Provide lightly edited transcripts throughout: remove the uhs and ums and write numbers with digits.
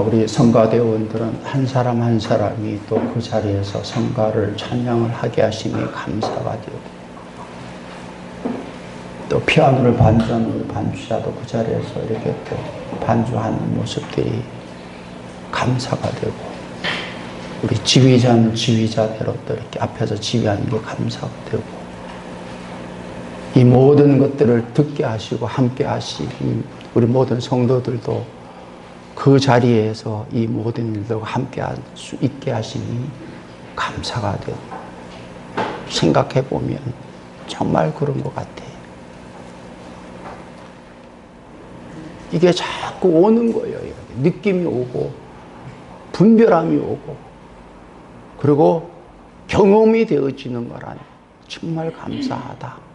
우리 성가대원들은 한 사람 한 사람이 또 그 자리에서 성가를 찬양을 하게 하심이 감사가 되고, 또 피아노를 반주하는 반주자도 그 자리에서 이렇게 또 반주하는 모습들이 감사가 되고, 우리 지휘자는 지휘자대로 또 이렇게 앞에서 지휘하는 게 감사가 되고, 이 모든 것들을 듣게 하시고 함께 하신 우리 모든 성도들도 그 자리에서 이 모든 일들과 함께 할 수 있게 하시니 감사가 되고, 생각해 보면 정말 그런 것 같아. 이게 자꾸 오는 거예요. 이렇게. 느낌이 오고 분별함이 오고 그리고 경험이 되어지는 거라니 정말 감사하다.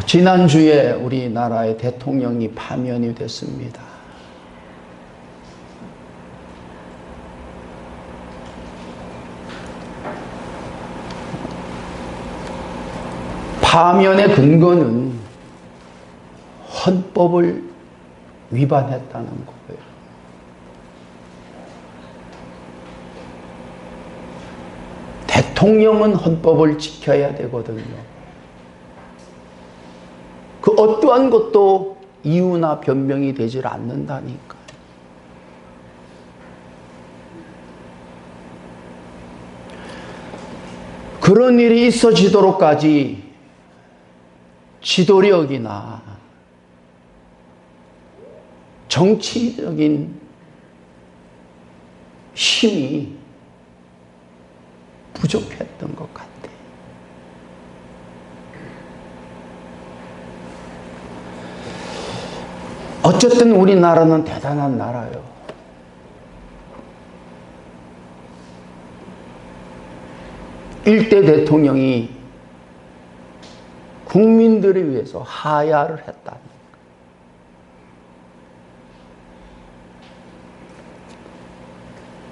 지난주에 우리나라의 대통령이 파면이 됐습니다. 파면의 근거는 헌법을 위반했다는 거예요. 대통령은 헌법을 지켜야 되거든요. 그 어떠한 것도 이유나 변명이 되질 않는다니까. 그런 일이 있어지도록까지 지도력이나 정치적인 힘이 부족했던 것 같아. 어쨌든 우리나라는 대단한 나라예요. 일대 대통령이 국민들을 위해서 하야를 했다.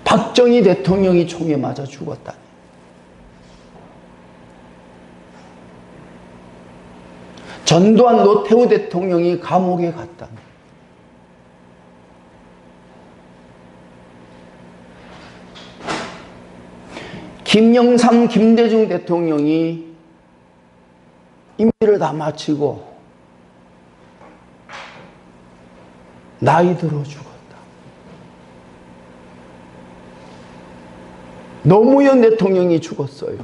박정희 대통령이 총에 맞아 죽었다. 전두환 노태우 대통령이 감옥에 갔다. 김영삼, 김대중 대통령이 임기를 다 마치고 나이 들어 죽었다. 노무현 대통령이 죽었어요.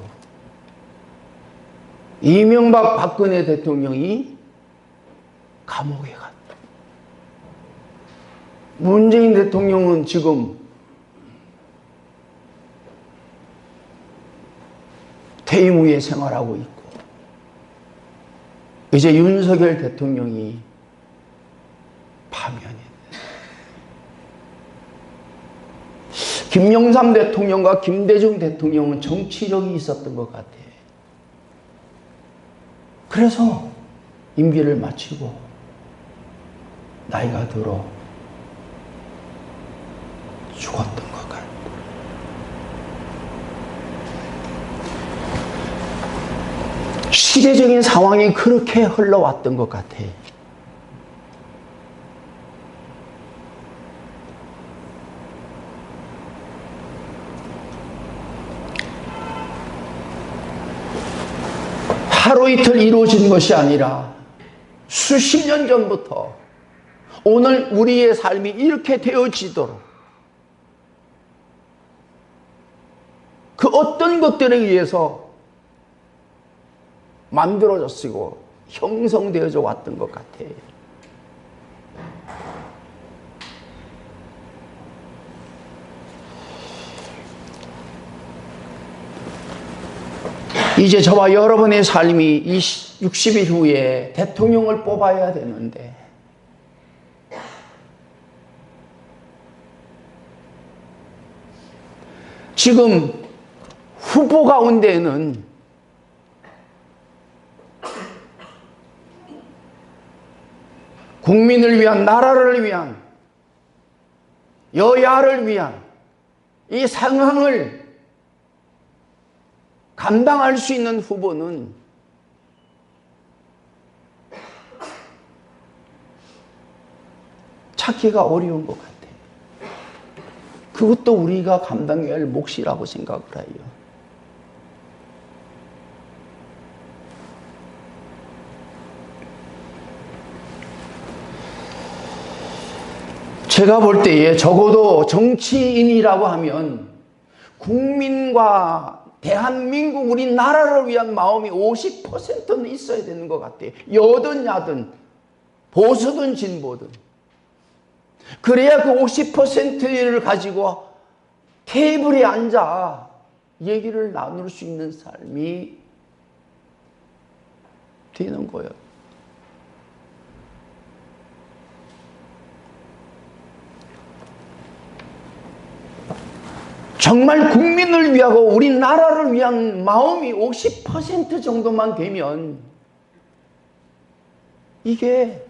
이명박 박근혜 대통령이 감옥에 갔다. 문재인 대통령은 지금 퇴임 후에 생활하고 있고, 이제 윤석열 대통령이 파면이 김영삼 대통령과 김대중 대통령은 정치력이 있었던 것 같아. 그래서 임기를 마치고 나이가 들어 죽었던 것 같아. 시대적인 상황이 그렇게 흘러왔던 것 같아. 하루 이틀 이루어진 것이 아니라 수십 년 전부터 오늘 우리의 삶이 이렇게 되어지도록 그 어떤 것들에 의해서 만들어졌고 형성되어져 왔던 것 같아. 이제 저와 여러분의 삶이 60일 후에 대통령을 뽑아야 되는데 지금 후보 가운데는 국민을 위한, 나라를 위한, 여야를 위한 이 상황을 감당할 수 있는 후보는 찾기가 어려운 것 같아요. 그것도 우리가 감당해야 할 몫이라고 생각을 해요. 제가 볼 때에 적어도 정치인이라고 하면 국민과 대한민국 우리나라를 위한 마음이 50%는 있어야 되는 것 같아요. 여든 야든 보수든 진보든. 그래야 그 50%를 가지고 테이블에 앉아 얘기를 나눌 수 있는 삶이 되는 거예요. 정말 국민을 위하고 우리나라를 위한 마음이 50% 정도만 되면 이게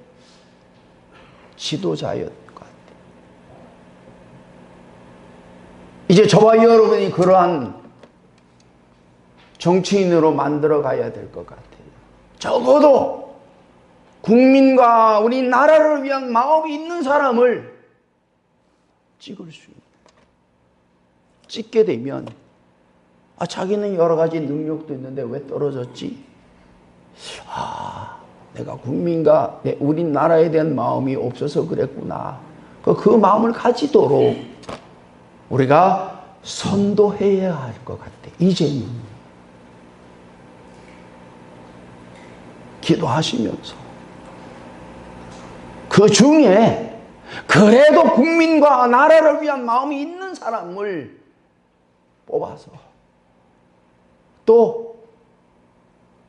지도자였을 것 같아요. 이제 저와 여러분이 그러한 정치인으로 만들어 가야 될 것 같아요. 적어도 국민과 우리나라를 위한 마음이 있는 사람을 찍을 수 있는. 찍게 되면 자기는 여러 가지 능력도 있는데 왜 떨어졌지? 내가 국민과 우리나라에 대한 마음이 없어서 그랬구나. 그 마음을 가지도록 우리가 선도해야 할 것 같아. 이제는 기도하시면서 그 중에 그래도 국민과 나라를 위한 마음이 있는 사람을 뽑아서 또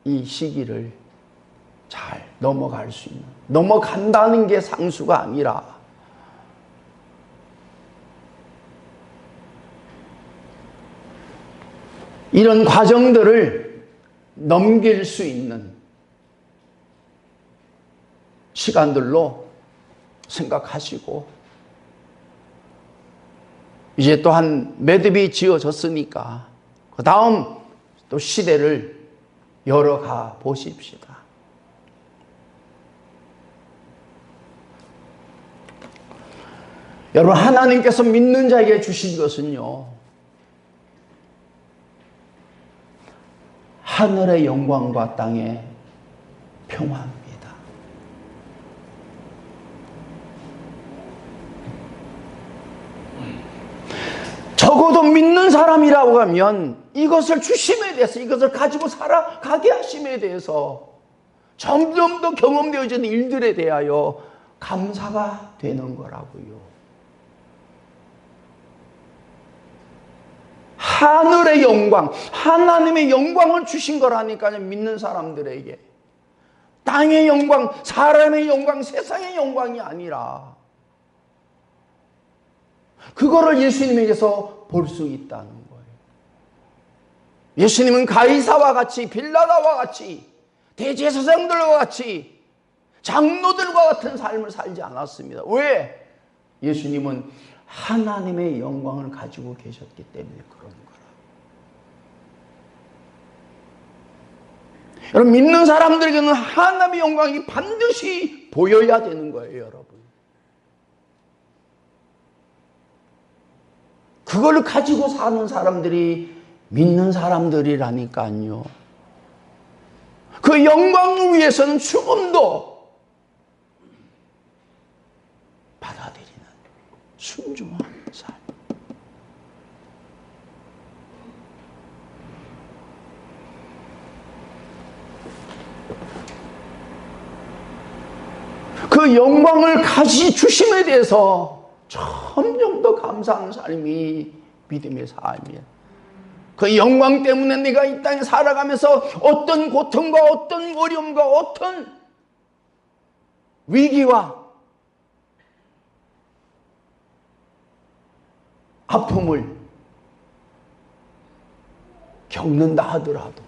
이 시기를 잘 넘어갈 수 있는, 넘어간다는 게 상수가 아니라 이런 과정들을 넘길 수 있는 시간들로 생각하시고, 이제 또 한 매듭이 지어졌으니까 그 다음 또 시대를 열어가 보십시다. 여러분, 하나님께서 믿는 자에게 주신 것은요, 하늘의 영광과 땅의 평화입니다. 적어도 믿는 사람이라고 하면 이것을 주심에 대해서, 이것을 가지고 살아가게 하심에 대해서 점점 더 경험되어지는 일들에 대하여 감사가 되는 거라고요. 하늘의 영광, 하나님의 영광을 주신 거라니까요. 믿는 사람들에게. 땅의 영광, 사람의 영광, 세상의 영광이 아니라 그거를 예수님에게서 볼 수 있다는 거예요. 예수님은 가이사와 같이, 빌라다와 같이, 대제사장들과 같이, 장로들과 같은 삶을 살지 않았습니다. 왜? 예수님은 하나님의 영광을 가지고 계셨기 때문에 그런 거라. 여러분, 믿는 사람들에게는 하나님의 영광이 반드시 보여야 되는 거예요, 여러분. 그걸 가지고 사는 사람들이 믿는 사람들이라니까요. 그 영광을 위해서는 죽음도 받아들이는 순종한 삶. 그 영광을 가지 주심에 대해서 점점 더 감사하는 삶이 믿음의 삶이에요. 그 영광 때문에 내가 이 땅에 살아가면서 어떤 고통과 어떤 어려움과 어떤 위기와 아픔을 겪는다 하더라도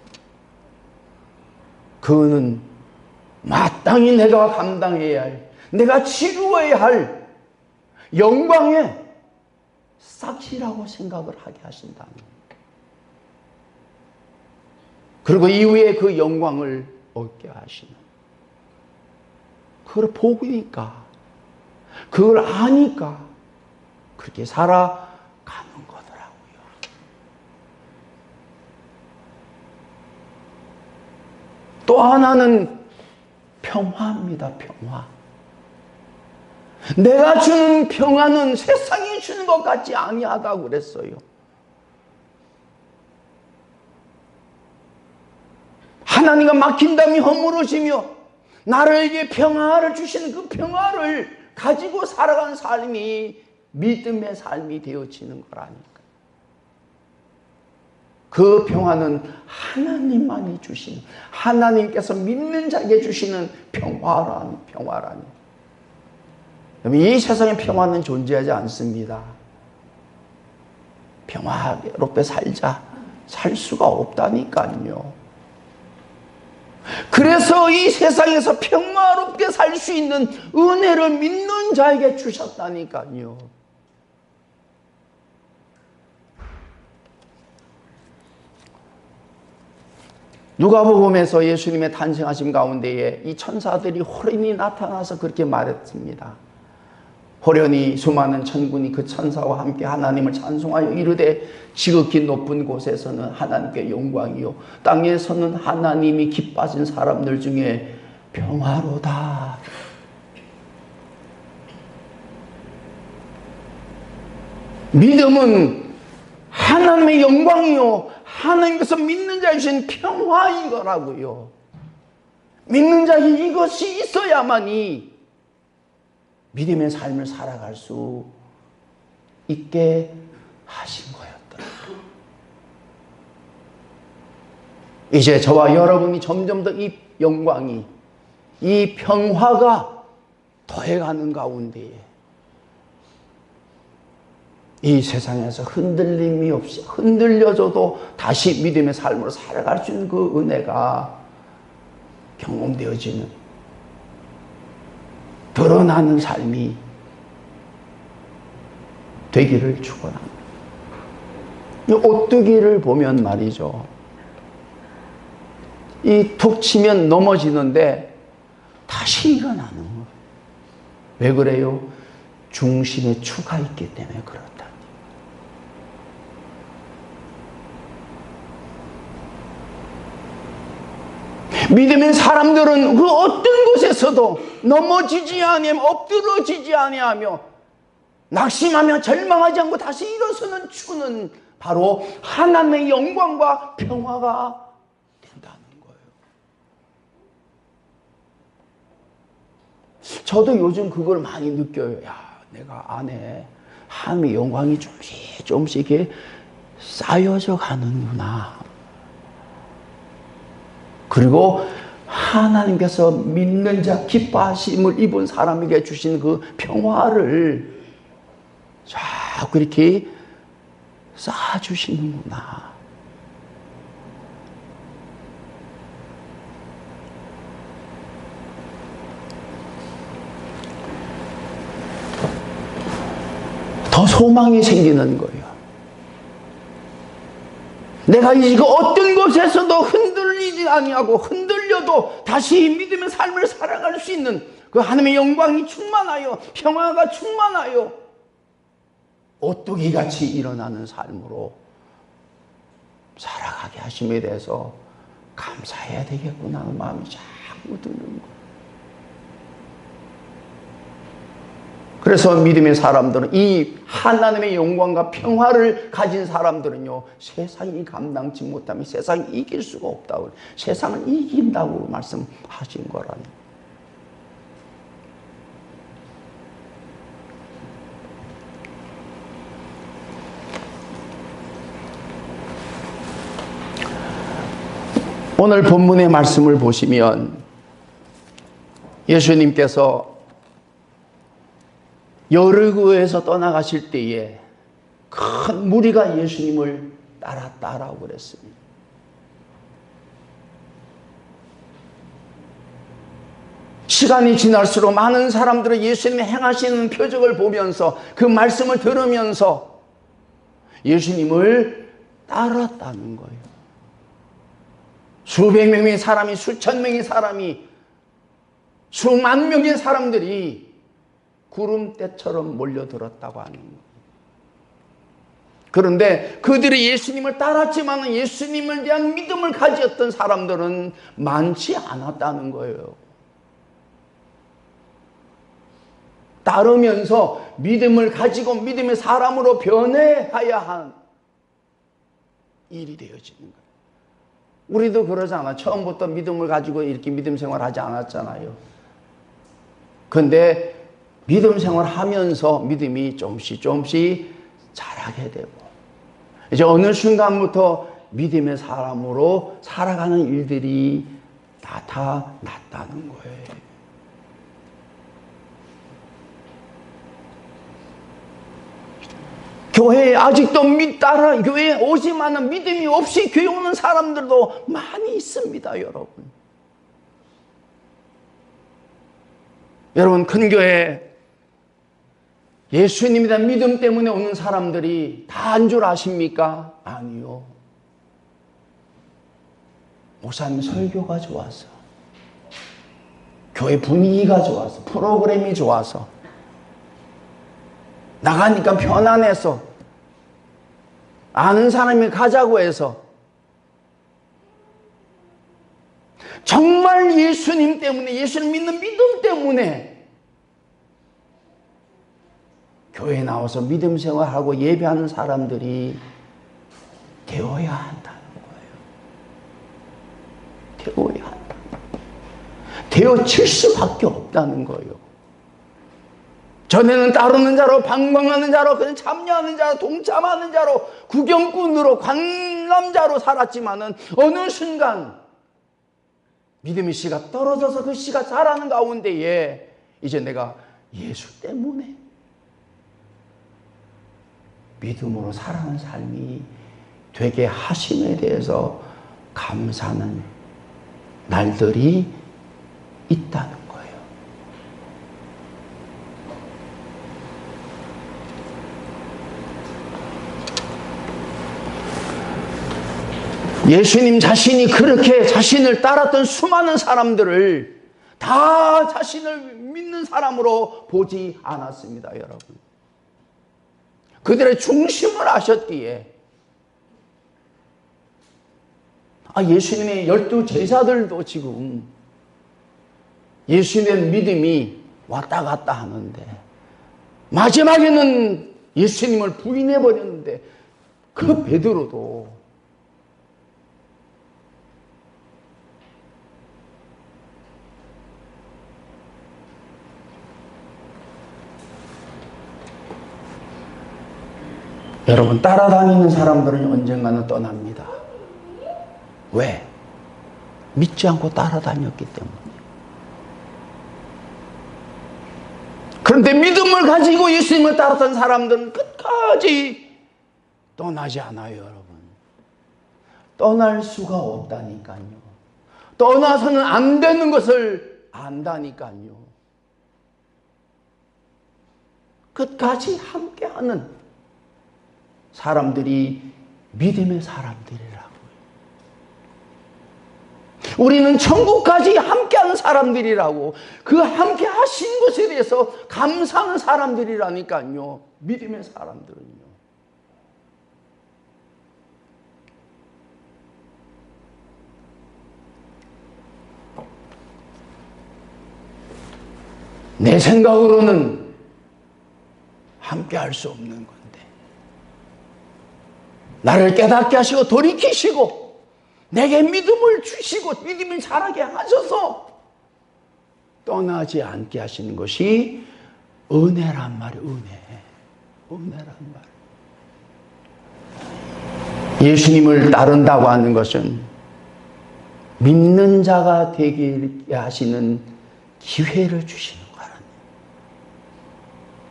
그거는 마땅히 내가 감당해야 할, 내가 치루어야 할 영광의 싹이라고 생각을 하게 하신다는 거예요. 그리고 이후에 그 영광을 얻게 하시는, 그걸 보니까, 그걸 아니까 그렇게 살아가는 거더라고요. 또 하나는 평화입니다. 평화. 내가 주는 평화는 세상이 주는 것 같지 아니하다고 그랬어요. 하나님과 막힌 담이 허물어지며 나에게 평화를 주시는 그 평화를 가지고 살아가는 삶이 믿음의 삶이 되어지는 거라니까. 그 평화는 하나님만이 주시는, 하나님께서 믿는 자에게 주시는 평화라니. 이 세상에 평화는 존재하지 않습니다. 평화롭게 살 수가 없다니까요. 그래서 이 세상에서 평화롭게 살 수 있는 은혜를 믿는 자에게 주셨다니까요. 누가복음에서 예수님의 탄생하심 가운데에 이 천사들이 호련히 나타나서 그렇게 말했습니다. 호련히 수많은 천군이 그 천사와 함께 하나님을 찬송하여 이르되 지극히 높은 곳에서는 하나님께 영광이요 땅에서는 하나님이 기뻐하신 사람들 중에 평화로다. 믿음은 하나님의 영광이요 하나님께서 믿는 자에 주신 평화인 거라고요. 믿는 자에게 이것이 있어야만이 믿음의 삶을 살아갈 수 있게 하신 거였다. 이제 저와 여러분이 점점 더 이 영광이, 이 평화가 더해가는 가운데에 이 세상에서 흔들림이 없이 흔들려져도 다시 믿음의 삶으로 살아갈 수 있는 그 은혜가 경험되어지는, 드러나는 삶이 되기를 축원합니다. 오뚜기를 보면 말이죠, 이 툭 치면 넘어지는데 다시 일어나는 거예요. 왜 그래요? 중심에 추가 있기 때문에 그렇다. 믿음의 사람들은 그 어떤 곳에서도 넘어지지 아니하며 엎드러지지 아니하며 낙심하며 절망하지 않고 다시 일어서는 주는 바로 하나님의 영광과 평화가 된다는 거예요. 저도 요즘 그걸 많이 느껴요. 야, 내가 안에 하나님의 영광이 조금씩 이렇게 쌓여져 가는구나. 그리고 하나님께서 믿는 자, 기뻐하심을 입은 사람에게 주신 그 평화를 자꾸 이렇게 쌓아주시는구나. 더 소망이 생기는 거예요. 내가 이거 어떤 곳에서도 흔들리지 아니하고 흔들려도 다시 믿음의 삶을 살아갈 수 있는 그 하나님의 영광이 충만하여 평화가 충만하여 오뚜기같이 일어나는 삶으로 살아가게 하심에 대해서 감사해야 되겠구나 하는 마음이 자꾸 드는 거예요. 그래서 믿음의 사람들은, 이 하나님의 영광과 평화를 가진 사람들은요, 세상이 감당치 못하면 세상이 이길 수가 없다고, 세상을 이긴다고 말씀하신 거라니. 오늘 본문의 말씀을 보시면 예수님께서 여리고에서 떠나가실 때에 큰 무리가 예수님을 따랐다라고 그랬습니다. 시간이 지날수록 많은 사람들은 예수님이 행하시는 표적을 보면서 그 말씀을 들으면서 예수님을 따랐다는 거예요. 수백 명의 사람이, 수천 명의 사람이, 수만 명의 사람들이 구름대처럼 몰려들었다고 하는 거예요. 그런데 그들이 예수님을 따랐지만 예수님을 대한 믿음을 가졌던 사람들은 많지 않았다는 거예요. 따르면서 믿음을 가지고 믿음의 사람으로 변해야 한 일이 되어지는 거예요. 우리도 그러잖아. 처음부터 믿음을 가지고 이렇게 믿음 생활하지 않았잖아요. 근데 믿음 생활하면서 믿음이 조금씩 자라게 되고, 이제 어느 순간부터 믿음의 사람으로 살아가는 일들이 나타났다는 거예요. 교회에 아직도 교회에 오지만은 믿음이 없이 교회 오는 사람들도 많이 있습니다, 여러분. 여러분, 큰 교회 예수님에 대한 믿음 때문에 오는 사람들이 다 한 줄 아십니까? 아니요. 목사님 설교가 좋아서, 교회 분위기가 좋아서, 프로그램이 좋아서, 나가니까 편안해서, 아는 사람이 가자고 해서, 정말 예수님 때문에, 예수님 믿는 믿음 때문에 교회에 나와서 믿음 생활하고 예배하는 사람들이 되어야 한다는 거예요. 되어야 한다. 되어질 수밖에 없다는 거예요. 전에는 따르는 자로, 방광하는 자로, 그냥 참여하는 자로, 동참하는 자로, 구경꾼으로, 관람자로 살았지만은 어느 순간 믿음의 씨가 떨어져서 그 씨가 자라는 가운데에 이제 내가 예수 때문에 믿음으로 살아가는 삶이 되게 하심에 대해서 감사하는 날들이 있다는 거예요. 예수님 자신이 그렇게 자신을 따랐던 수많은 사람들을 다 자신을 믿는 사람으로 보지 않았습니다, 여러분. 그들의 중심을 아셨기에, 예수님의 12제자들도 지금 예수님의 믿음이 왔다 갔다 하는데, 마지막에는 예수님을 부인해버렸는데, 그 베드로도 여러분, 따라다니는 사람들은 언젠가는 떠납니다. 왜? 믿지 않고 따라다녔기 때문에. 그런데 믿음을 가지고 예수님을 따랐던 사람들은 끝까지 떠나지 않아요, 여러분. 떠날 수가 없다니까요. 떠나서는 안 되는 것을 안다니까요. 끝까지 함께하는 사람들이 믿음의 사람들이라고요. 우리는 천국까지 함께하는 사람들이라고, 그 함께 하신 것에 대해서 감사하는 사람들이라니까요. 믿음의 사람들은요. 내 생각으로는 함께할 수 없는 건데, 나를 깨닫게 하시고 돌이키시고 내게 믿음을 주시고 믿음을 자라게 하셔서 떠나지 않게 하시는 것이 은혜란 말이에요. 은혜란 말. 예수님을 따른다고 하는 것은 믿는 자가 되게 하시는 기회를 주시는 거라는,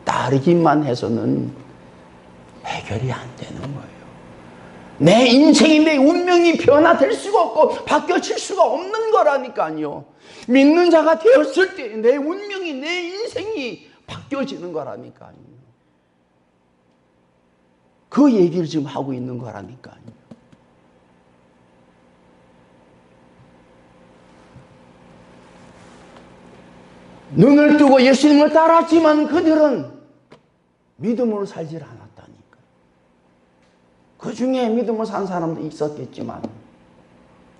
따르기만 해서는 해결이 안 되는 거예요. 내 인생이, 내 운명이 변화될 수가 없고 바뀌어질 수가 없는 거라니까요. 믿는 자가 되었을 때 내 운명이, 내 인생이 바뀌어지는 거라니까요. 그 얘기를 지금 하고 있는 거라니까요. 눈을 뜨고 예수님을 따랐지만 그들은 믿음으로 살질 않았다니까. 그 중에 믿음으로 산 사람도 있었겠지만,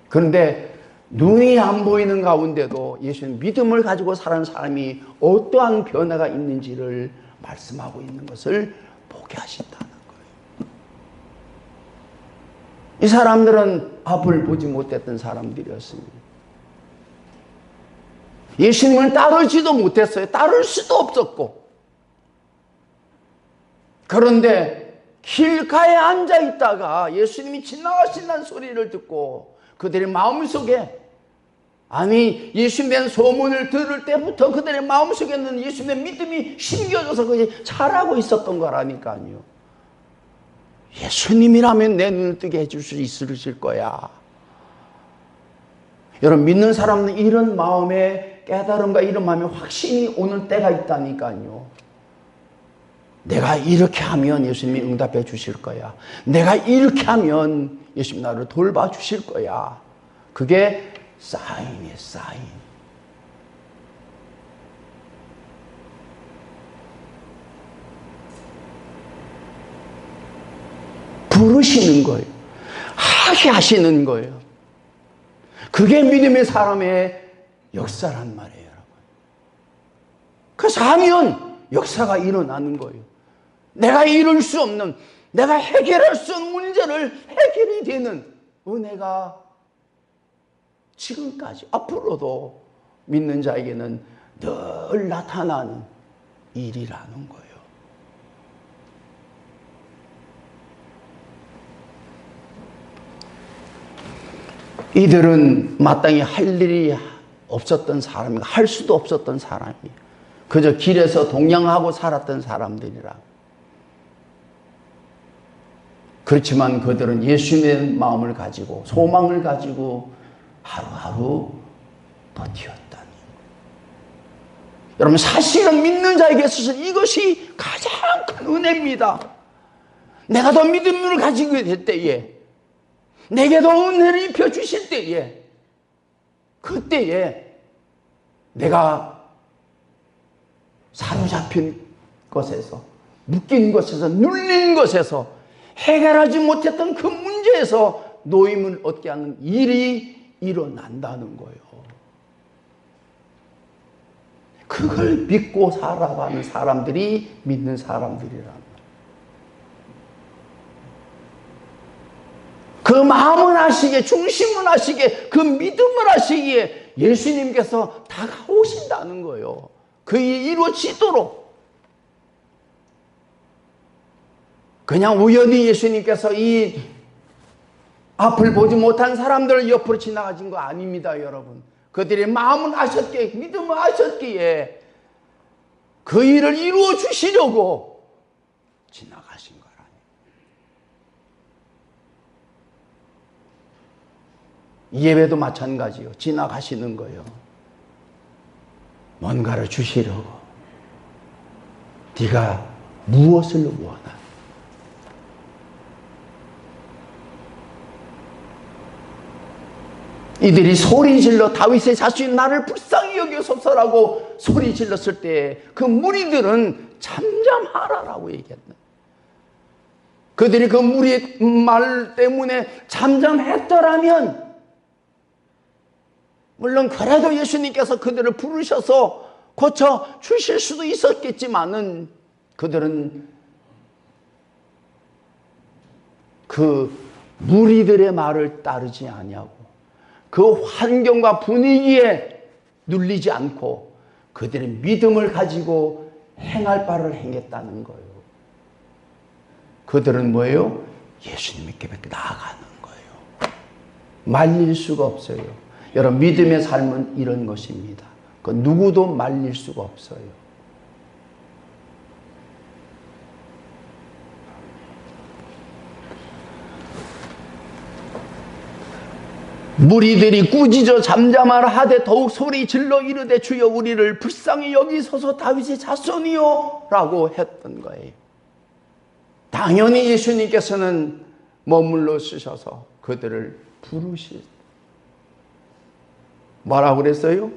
그런데 눈이 안 보이는 가운데도 예수님 믿음을 가지고 사는 사람이 어떠한 변화가 있는지를 말씀하고 있는 것을 보게 하신다는 거예요. 이 사람들은 앞을 보지 못했던 사람들이었습니다. 예수님을 따르지도 못했어요. 따를 수도 없었고. 그런데 길가에 앉아 있다가 예수님이 지나가신다는 소리를 듣고 그들의 마음속에, 아니 예수님에 대한 소문을 들을 때부터 그들의 마음속에는 예수님의 믿음이 심겨져서 그것이 자라고 있었던 거라니까요. 예수님이라면 내 눈을 뜨게 해줄 수 있으실 거야. 여러분, 믿는 사람은 이런 마음에 깨달음과 이런 마음에 확신이 오는 때가 있다니까요. 내가 이렇게 하면 예수님이 응답해 주실 거야. 내가 이렇게 하면 예수님 나를 돌봐 주실 거야. 그게 사인이에요, 사인. 부르시는 거예요. 하게 하시는 거예요. 그게 믿음의 사람의 역사란 말이에요, 여러분. 그래서 하면 역사가 일어나는 거예요. 내가 이룰 수 없는, 내가 해결할 수 없는 문제를 해결이 되는 은혜가 지금까지 앞으로도 믿는 자에게는 늘 나타나는 일이라는 거예요. 이들은 마땅히 할 일이 없었던 사람이고 할 수도 없었던 사람이에요. 그저 길에서 동냥하고 살았던 사람들이라. 그렇지만 그들은 예수님의 마음을 가지고 소망을 가지고 하루하루 버티었다니. 여러분, 사실은 믿는 자에게 있어서 이것이 가장 큰 은혜입니다. 내가 더 믿음을 가지고 될 때에, 내게 더 은혜를 입혀주실 때에, 그때에 내가 사로잡힌 것에서, 묶인 것에서, 눌린 것에서, 해결하지 못했던 그 문제에서 노임을 얻게 하는 일이 일어난다는 거예요. 그걸 믿고 살아가는 사람들이 믿는 사람들이란 말이에요. 그 마음을 하시기에, 중심을 하시기에, 그 믿음을 하시기에 예수님께서 다가오신다는 거예요. 그게 이루어지도록. 그냥 우연히 예수님께서 이 앞을 보지 못한 사람들을 옆으로 지나가신 거 아닙니다, 여러분. 그들의 마음을 아셨기에, 믿음을 아셨기에 그 일을 이루어 주시려고 지나가신 거라니. 예배도 마찬가지요. 지나가시는 거예요. 뭔가를 주시려고. 네가 무엇을 원하나? 이들이 소리질러 다윗의 자손이 나를 불쌍히 여기소서라고 소리질렀을 때 그 무리들은 잠잠하라라고 얘기했다. 그들이 그 무리의 말 때문에 잠잠했더라면, 물론 그래도 예수님께서 그들을 부르셔서 고쳐 주실 수도 있었겠지만은 그들은 그 무리들의 말을 따르지 아니하고 그 환경과 분위기에 눌리지 않고 그들의 믿음을 가지고 행할 바를 행했다는 거예요. 그들은 뭐예요? 예수님께 나아가는 거예요. 말릴 수가 없어요. 여러분, 믿음의 삶은 이런 것입니다. 그 누구도 말릴 수가 없어요. 무리들이 꾸짖어 잠잠하라 하되 더욱 소리 질러 이르되 주여 우리를 불쌍히 여기소서 다윗의 자손이요 라고 했던 거예요. 당연히 예수님께서는 머물러 쓰셔서 그들을 부르시. 뭐라고 그랬어요?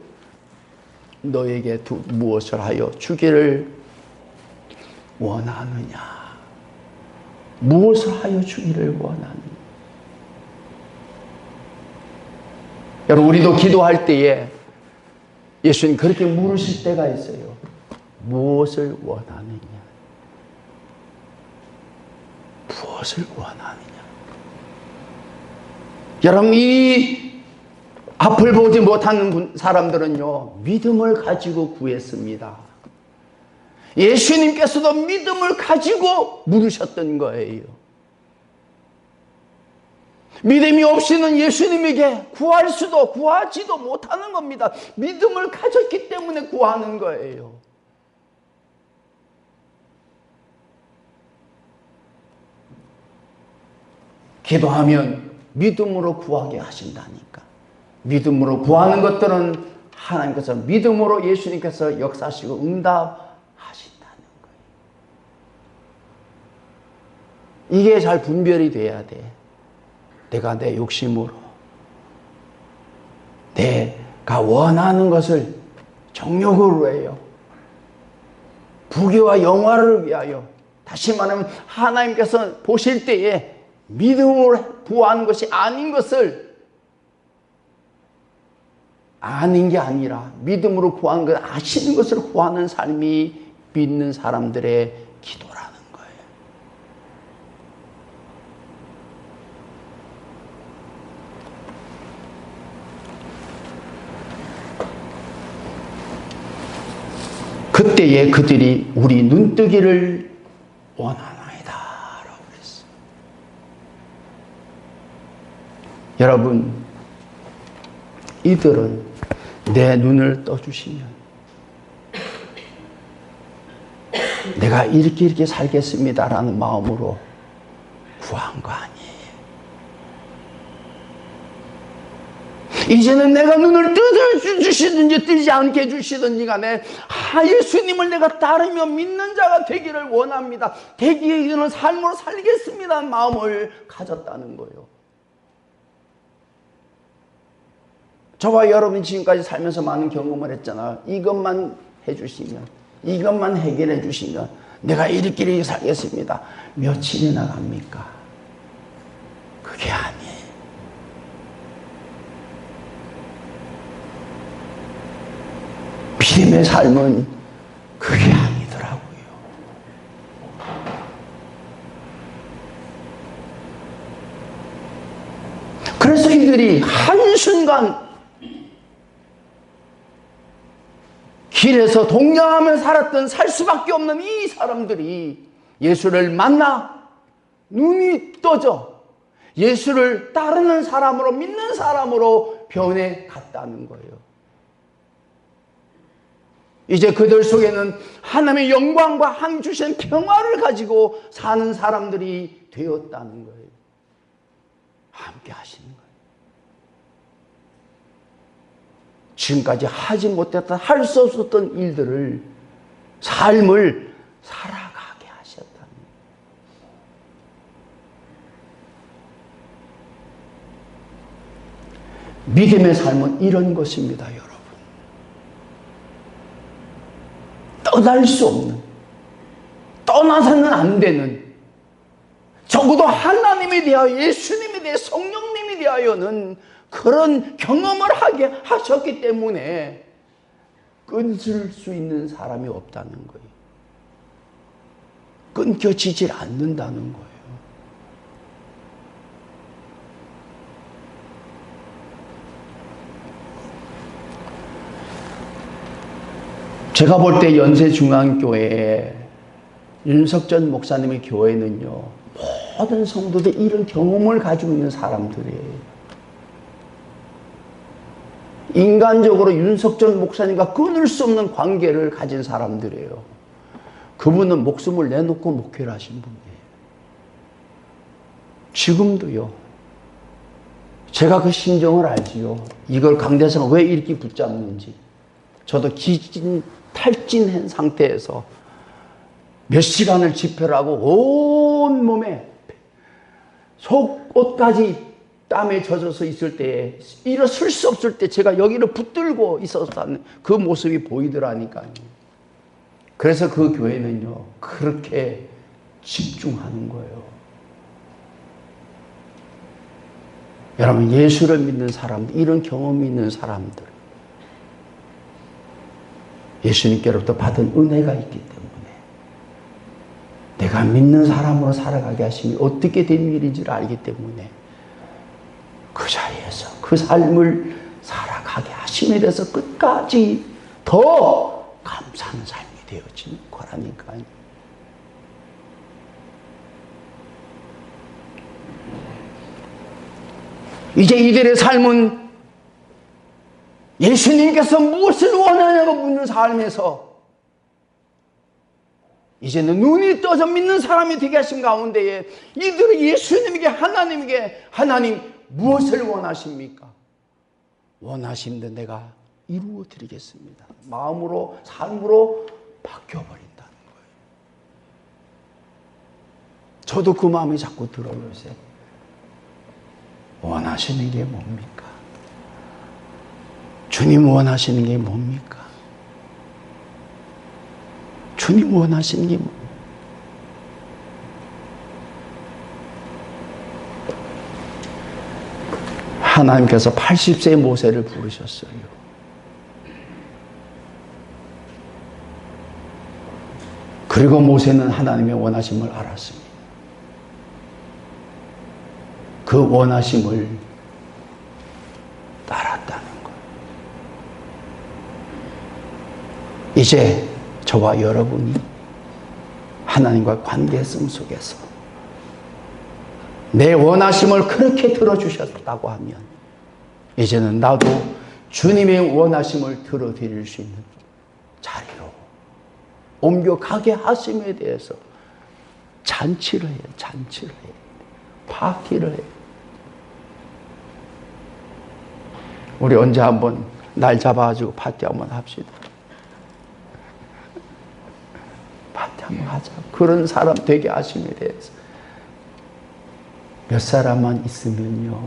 너에게 무엇을 하여 주기를 원하느냐? 무엇을 하여 주기를 원하느냐? 여러분, 우리도 기도할 때에 예수님 그렇게 물으실 때가 있어요. 무엇을 원하느냐? 무엇을 원하느냐? 여러분, 이 앞을 보지 못하는 사람들은요, 믿음을 가지고 구했습니다. 예수님께서도 믿음을 가지고 물으셨던 거예요. 믿음이 없이는 예수님에게 구할 수도 구하지도 못하는 겁니다. 믿음을 가졌기 때문에 구하는 거예요. 기도하면 믿음으로 구하게 하신다니까. 믿음으로 구하는 것들은 하나님께서 믿음으로 예수님께서 역사하시고 응답하신다는 거예요. 이게 잘 분별이 돼야 돼. 내가 내 욕심으로 내가 원하는 것을 정욕으로 해요. 부귀와 영화를 위하여, 다시 말하면 하나님께서 보실 때에 믿음으로 구하는 것이 아닌 것을, 아닌 게 아니라 믿음으로 구하는 것, 아시는 것을 구하는 삶이 믿는 사람들의 기도라는 거예요. 그때에 그들이 우리 눈뜨기를 원하나이다 라고 그랬어요. 여러분, 이들은 내 눈을 떠주시면 내가 이렇게 살겠습니다라는 마음으로 구한 거 아니에요. 이제는 내가 눈을 뜯어주시든지 뜨지 않게 해주시든지 간에 예수님을 내가 따르며 믿는 자가 되기를 원합니다. 되기에 이르는 삶으로 살겠습니다는 마음을 가졌다는 거예요. 저와 여러분 지금까지 살면서 많은 경험을 했잖아요. 이것만 해주시면, 이것만 해결해 주시면 내가 이렇게 살겠습니다. 며칠이나 갑니까? 그게 아니에요. 믿음의 삶은 그게 아니더라고요. 그래서 이들이 한순간 길에서 동냥하며 살 수밖에 없는 이 사람들이 예수를 만나 눈이 떠져 예수를 따르는 사람으로, 믿는 사람으로 변해 갔다는 거예요. 이제 그들 속에는 하나님의 영광과 하나님 주신 평화를 가지고 사는 사람들이 되었다는 거예요. 함께 하시는 거예요. 지금까지 하지 못했던, 할 수 없었던 일들을, 삶을 살아가게 하셨다는 거예요. 믿음의 삶은 이런 것입니다, 여러분. 떠날 수 없는, 떠나서는 안 되는, 적어도 하나님에 대하여, 예수님에 대해, 성령님에 대하여는 그런 경험을 하게 하셨기 때문에 끊을 수 있는 사람이 없다는 거예요. 끊겨지질 않는다는 거예요. 제가 볼 때 연세중앙교회 윤석전 목사님의 교회는요, 모든 성도들이 이런 경험을 가지고 있는 사람들이에요. 인간적으로 윤석전 목사님과 끊을 수 없는 관계를 가진 사람들이에요. 그분은 목숨을 내놓고 목회를 하신 분이에요. 지금도요. 제가 그 심정을 알지요. 이걸 강대상을 왜 이렇게 붙잡는지. 저도 탈진한 상태에서 몇 시간을 집회를 하고 온 몸에 속옷까지 땀에 젖어서 있을 때에, 일어설 수 없을 때 제가 여기를 붙들고 있었다는 그 모습이 보이더라니까요. 그래서 그 교회는요, 그렇게 집중하는 거예요. 여러분, 예수를 믿는 사람들, 이런 경험이 있는 사람들, 예수님께로부터 받은 은혜가 있기 때문에 내가 믿는 사람으로 살아가게 하심이 어떻게 된 일인지를 알기 때문에 그저 대해서 그 삶을 살아가게 하심에 대해서 끝까지 더 감사하는 삶이 되어지는 거라니까요. 이제 이들의 삶은 예수님께서 무엇을 원하냐고 묻는 삶에서 이제는 눈이 떠서 믿는 사람이 되게 하신 가운데에 이들은 예수님에게 하나님 무엇을 원하십니까? 원하시는데 내가 이루어 드리겠습니다. 마음으로 삶으로 바뀌어버린다는 거예요. 저도 그 마음이 자꾸 들어요. 요새 원하시는 게 뭡니까? 주님 원하시는 게 뭡니까? 주님 원하시는 게 뭡니까? 하나님께서 80세의 모세를 부르셨어요. 그리고 모세는 하나님의 원하심을 알았습니다. 그 원하심을 따랐다는 거예요. 이제 저와 여러분이 하나님과 관계성 속에서 내 원하심을 그렇게 들어주셨다고 하면 이제는 나도 주님의 원하심을 들어드릴 수 있는 자리로 옮겨가게 하심에 대해서 잔치를 해요. 잔치를 해요. 파티를 해요. 우리 언제 한번 날 잡아가지고 파티 한번 합시다. 파티 한번 하자. 그런 사람 되게 하심에 대해서 몇 사람만 있으면요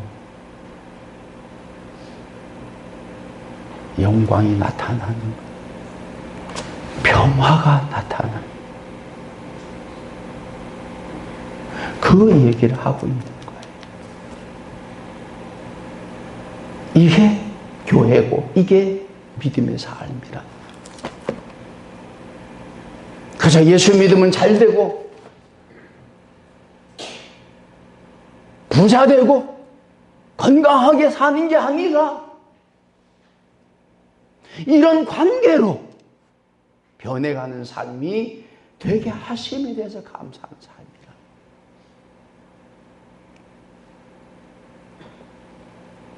영광이 나타나는 거예요. 평화가 나타나는 그 얘기를 하고 있는 거예요. 이게 교회고 이게 믿음의 삶이라. 그저 예수 믿으면 잘 되고 부자 되고 건강하게 사는 게 아니라 이런 관계로 변해가는 삶이 되게 하심에 대해서 감사하는 삶이라.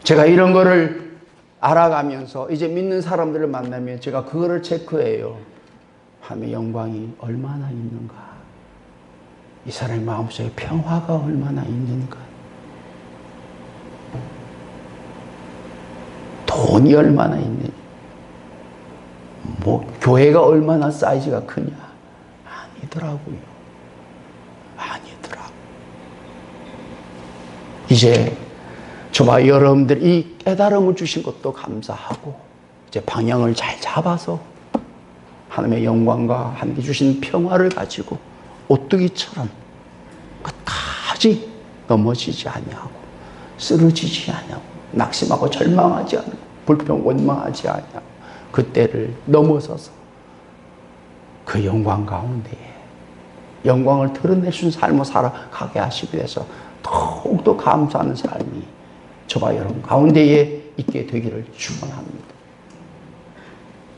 제가 이런 거를 알아가면서 이제 믿는 사람들을 만나면 제가 그거를 체크해요. 하나님의 영광이 얼마나 있는가, 이 사람의 마음속에 평화가 얼마나 있는가, 돈이 얼마나 있느냐, 뭐 교회가 얼마나 사이즈가 크냐. 아니더라고요. 아니더라고요. 이제 저와 여러분들 이 깨달음을 주신 것도 감사하고 이제 방향을 잘 잡아서 하나님의 영광과 함께 주신 평화를 가지고 오뚜기처럼 끝까지 넘어지지 아니하고 쓰러지지 아니하고 낙심하고 절망하지 않고 불평 원망하지 아니하고 그때를 넘어서서 그 영광 가운데에 영광을 드러내신 삶을 살아가게 하시기 위해서 더욱더 감사하는 삶이 저와 여러분 가운데에 있게 되기를 축원합니다.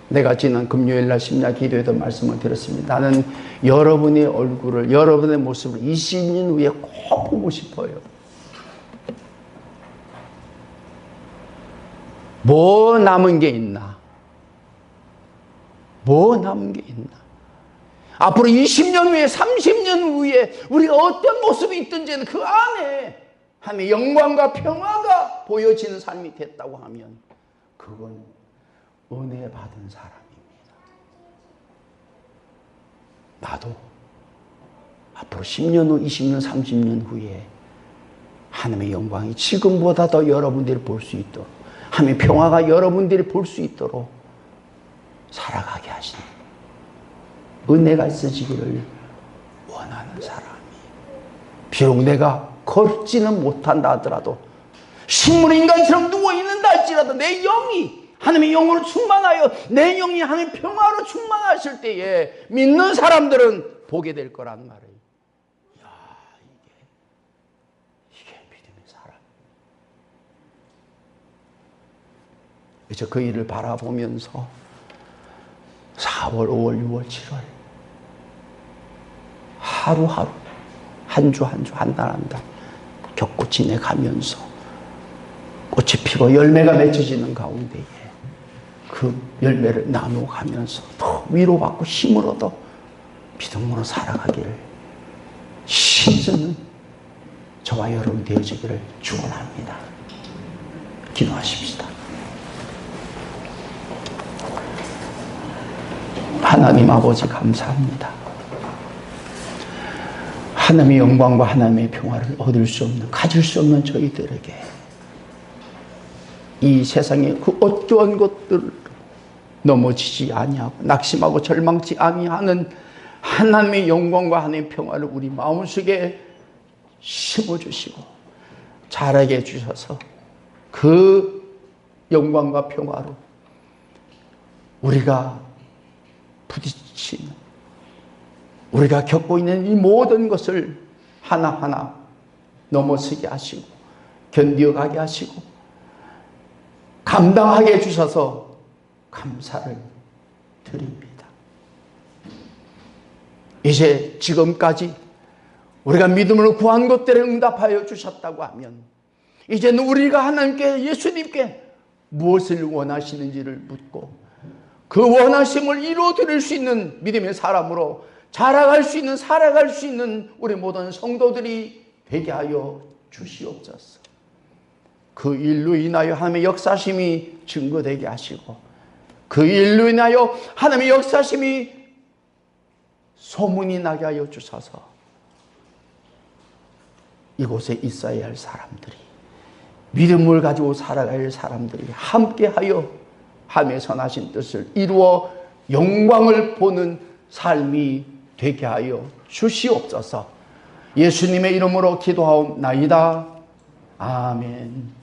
내가 지난 금요일날 심야 기도에도 말씀을 드렸습니다. 나는 여러분의 얼굴을, 여러분의 모습을 20년 후에 꼭 보고 싶어요. 뭐 남은 게 있나? 뭐 남은 게 있나? 앞으로 20년 후에, 30년 후에 우리가 어떤 모습이 있든지는 그 안에 하나님의 영광과 평화가 보여지는 삶이 됐다고 하면 그건 은혜 받은 사람입니다. 나도 앞으로 10년 후, 20년, 30년 후에 하나님의 영광이 지금보다 더 여러분들이 볼 수 있도록, 하나님의 평화가 여러분들이 볼 수 있도록 살아가게 하시는 은혜가 있어지기를 원하는 사람이, 비록 내가 걷지는 못한다 하더라도 식물인간처럼 누워있는다 할지라도 내 영이 하나님의 영으로 충만하여 내 영이 하나님의 평화로 충만하실 때에 믿는 사람들은 보게 될 거란 말이에요. 이게 믿음의 사람. 이제 그 일을 바라보면서 4월, 5월, 6월, 7월 하루하루 한 주 한 주, 한 달 한 달 겪고 지내가면서 꽃이 피고 열매가 맺혀지는 가운데에 그 열매를 나누어가면서 더 위로받고 힘을 얻어 믿음으로 살아가기를 힘쓰는 저와 여러분 되어지기를 축원합니다. 기도하십시다. 하나님 아버지 감사합니다. 하나님의 영광과 하나님의 평화를 얻을 수 없는, 가질 수 없는 저희들에게 이 세상의 그 어떠한 것들 넘어지지 아니하고 낙심하고 절망치 아니하는 하나님의 영광과 하나님의 평화를 우리 마음속에 심어주시고 자라게 해주셔서 그 영광과 평화로 우리가 부딪히는, 우리가 겪고 있는 이 모든 것을 하나하나 넘어서게 하시고 견디어가게 하시고 감당하게 해주셔서 감사를 드립니다. 이제 지금까지 우리가 믿음으로 구한 것들에 응답하여 주셨다고 하면 이제는 우리가 하나님께, 예수님께 무엇을 원하시는지를 묻고 그 원하심을 이루어드릴 수 있는 믿음의 사람으로 자라갈 수 있는, 살아갈 수 있는 우리 모든 성도들이 되게 하여 주시옵소서. 그 일로 인하여 하나님의 역사심이 증거되게 하시고 그 일로 인하여 하나님의 역사심이 소문이 나게 하여 주셔서 이곳에 있어야 할 사람들이, 믿음을 가지고 살아갈 사람들이 함께하여 하나님의 선하신 뜻을 이루어 영광을 보는 삶이 되게 하여 주시옵소서. 예수님의 이름으로 기도하옵나이다. 아멘.